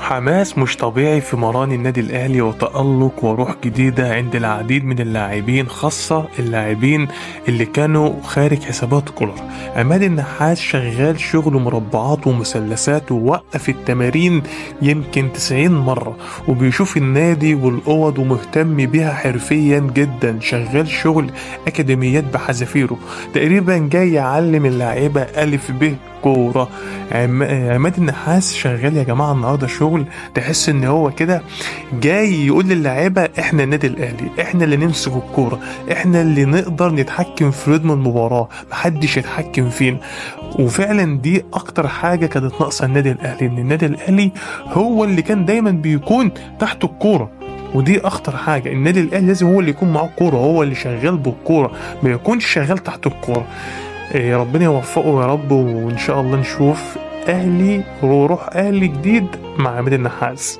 حماس مش طبيعي في مران النادي الأهلي، وتألق وروح جديدة عند العديد من اللاعبين، خاصة اللاعبين اللي كانوا خارج حسابات كولر. عماد النحاس شغال شغل مربعات ومثلثات، ووقف التمارين يمكن 90 مرة، وبيشوف النادي والأوض ومهتم بيها حرفيا جدا. شغال شغل أكاديميات بحذافيره، تقريبا جاي يعلم اللاعيبة ألف ب كورة. عماد النحاس شغال يا جماعة النهاردة شغل تحس ان هو كده جاي يقول للاعيبة احنا النادي الاهلي، احنا اللي نمسك الكورة، احنا اللي نقدر نتحكم في رتم المباراة، محدش يتحكم فينا. وفعلا دي اكتر حاجة كانت ناقصة النادي الاهلي، ان النادي الاهلي هو اللي كان دايما بيكون تحت الكورة. ودي اخطر حاجة، النادي الاهلي لازم هو اللي يكون معاه الكورة، هو اللي شغال بالكورة، ما يكونش شغال تحت الكورة. ربنا يوفقه يا رب، وإن شاء الله نشوف أهلي وروح أهلي جديد مع عماد النحاس.